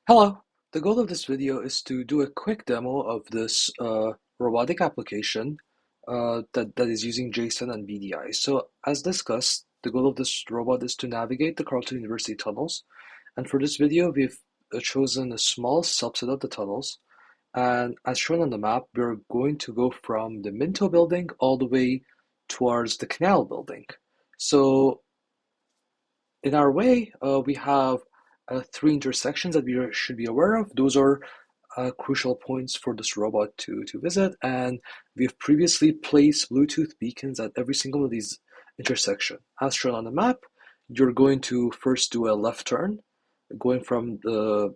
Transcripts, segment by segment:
Hello. The goal of this video is to do a quick demo of this robotic application that is using JSON and BDI. So as discussed, the goal of this robot is to navigate the Carleton University tunnels. And for this video, we've chosen a small subset of the tunnels. And as shown on the map, we're going to go from the Minto building all the way towards the Canal building. So in our way, we have three intersections that we should be aware of. Those are crucial points for this robot to visit, and we have previously placed Bluetooth beacons at every single of these intersections. As shown on the map, you're going to first do a left turn, going from the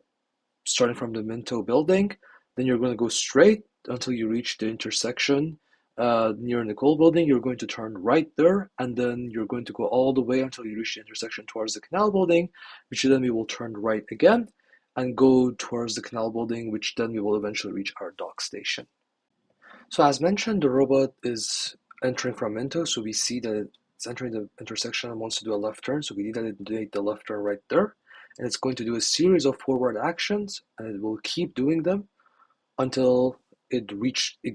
starting from the Minto building. Then you're going to go straight until you reach the intersection near Nicole building. You're going to turn right there, and then you're going to go all the way until you reach the intersection towards the Canal building, which then we will turn right again and go towards the Canal building, which then we will eventually reach our dock station. So as mentioned, the robot is entering from Minto, so we see that it's entering the intersection and wants to do a left turn, so we need that it did the left turn right there. And it's going to do a series of forward actions, and it will keep doing them until it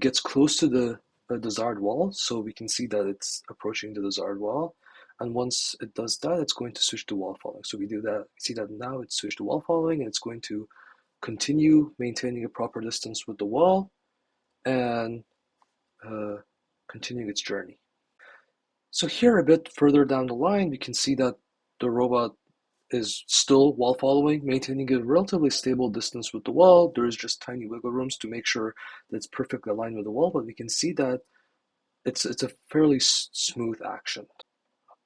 gets close to the desired wall. So we can see that it's approaching the desired wall. And once it does that, it's going to switch to wall following. So we do that, see that now it's switched to wall following, and it's going to continue maintaining a proper distance with the wall and continuing its journey. So here a bit further down the line, we can see that the robot is still wall following, maintaining a relatively stable distance with the wall. There is just tiny wiggle rooms to make sure that it's perfectly aligned with the wall, but we can see that it's a fairly smooth action.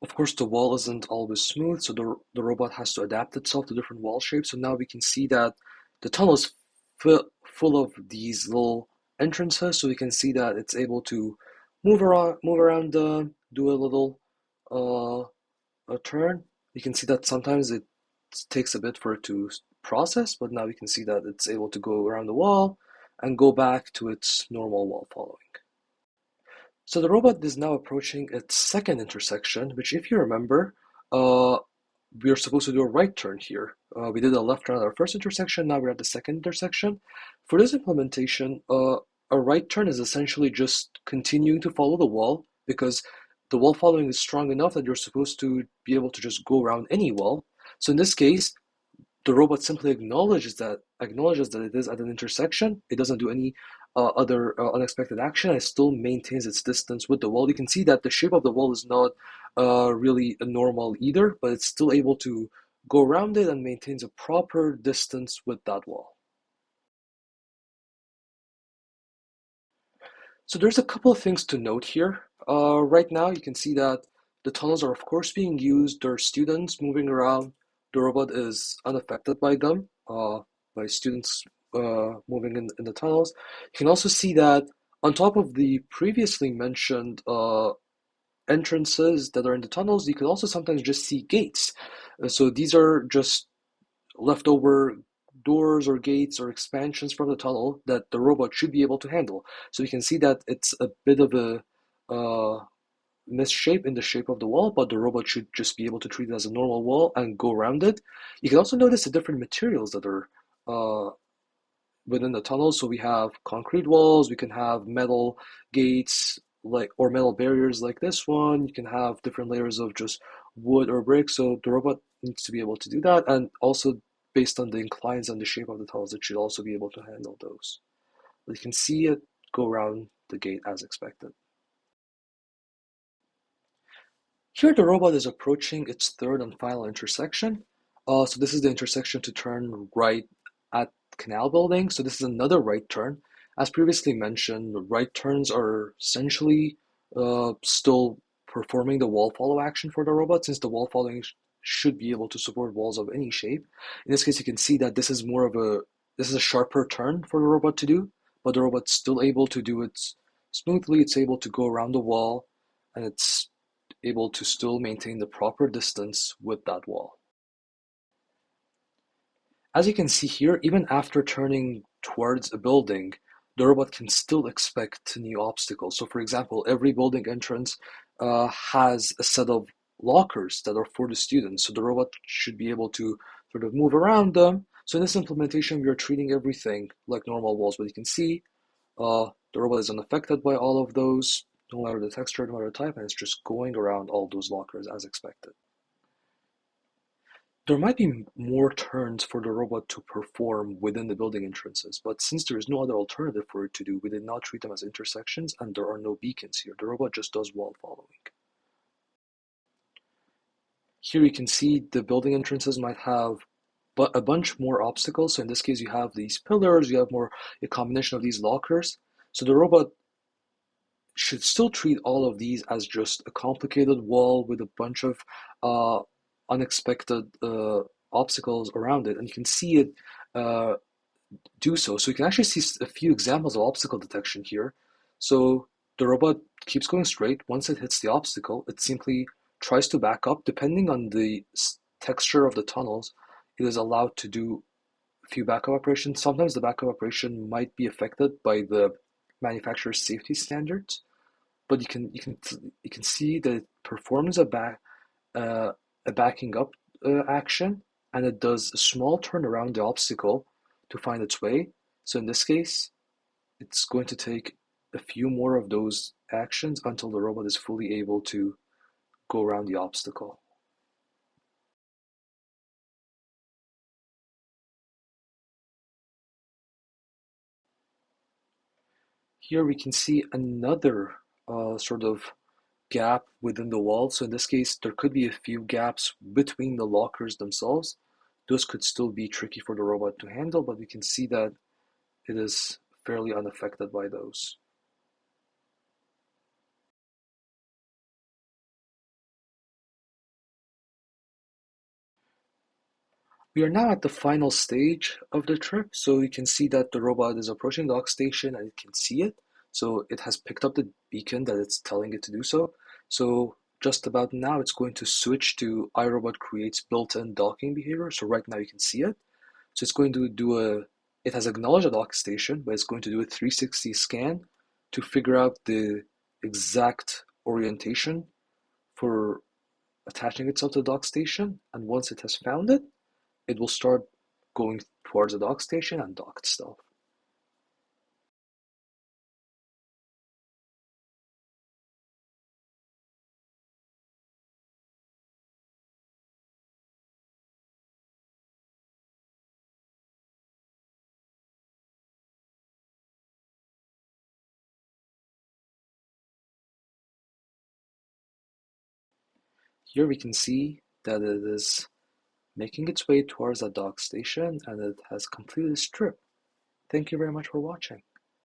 Of course, the wall isn't always smooth, so the robot has to adapt itself to different wall shapes. So now we can see that the tunnel is full of these little entrances, so we can see that it's able to move around, do a little a turn. You can see that sometimes it takes a bit for it to process, but now we can see that it's able to go around the wall and go back to its normal wall following. So the robot is now approaching its second intersection, which if you remember, we are supposed to do a right turn here. We did a left turn at our first intersection, now we're at the second intersection. For this implementation, a right turn is essentially just continuing to follow the wall because the wall following is strong enough that you're supposed to be able to just go around any wall. So in this case, the robot simply acknowledges that it is at an intersection. It doesn't do any other unexpected action. It still maintains its distance with the wall. You can see that the shape of the wall is not really normal either, but it's still able to go around it and maintains a proper distance with that wall. So there's a couple of things to note here. Right now, you can see that the tunnels are of course being used. There are students moving around. The robot is unaffected by them, by students moving in the tunnels. You can also see that on top of the previously mentioned entrances that are in the tunnels, you can also sometimes just see gates. So these are just leftover doors or gates or expansions from the tunnel that the robot should be able to handle. So you can see that it's a bit of a misshape in the shape of the wall, but the robot should just be able to treat it as a normal wall and go around it. You can also notice the different materials that are within the tunnel. So we have concrete walls, we can have metal gates, or metal barriers like this one. You can have different layers of just wood or brick. So the robot needs to be able to do that, and also based on the inclines and the shape of the tunnels, it should also be able to handle those. But you can see it go around the gate as expected. Here the robot is approaching its third and final intersection. So this is the intersection to turn right at Canal building. So this is another right turn. As previously mentioned, the right turns are essentially still performing the wall follow action for the robot, since the wall following should be able to support walls of any shape. In this case, you can see that this is a sharper turn for the robot to do, but the robot's still able to do it smoothly. It's able to go around the wall, and it's able to still maintain the proper distance with that wall. As you can see here, even after turning towards a building, the robot can still expect new obstacles. So for example, every building entrance has a set of lockers that are for the students. So the robot should be able to sort of move around them, So in this implementation, we are treating everything like normal walls, but you can see the robot is unaffected by all of those, no matter the texture, no matter the type, and it's just going around all those lockers as expected. There might be more turns for the robot to perform within the building entrances, but since there is no other alternative for it to do, we did not treat them as intersections, and there are no beacons here. The robot just does wall following. Here you can see the building entrances might have a bunch more obstacles. So in this case, you have these pillars, you have a combination of these lockers. So the robot should still treat all of these as just a complicated wall with a bunch of uh, unexpected obstacles around it. And you can see it uh, do so. So you can actually see a few examples of obstacle detection here. So the robot keeps going straight. Once it hits the obstacle, it simply tries to back up. Depending on the texture of the tunnels, it is allowed to do a few backup operations. Sometimes the backup operation might be affected by the manufacturer's safety standards, but you can see that it performs uh, a backing up action, and it does a small turn around the obstacle to find its way. So in this case, it's going to take a few more of those actions until the robot is fully able to go around the obstacle. Here we can see another sort of gap within the wall. So in this case, there could be a few gaps between the lockers themselves. Those could still be tricky for the robot to handle, but we can see that it is fairly unaffected by those. We are now at the final stage of the trip, so you can see that the robot is approaching the dock station and it can see it. So it has picked up the beacon that it's telling it to do so. So just about now, it's going to switch to iRobot creates built-in docking behavior. So right now you can see it. So it's going to it has acknowledged a dock station, but it's going to do a 360 scan to figure out the exact orientation for attaching itself to the dock station. And once it has found it, it will start going towards the dock station and dock itself. Here we can see that it is making its way towards the dock station and it has completed its trip. Thank you very much for watching.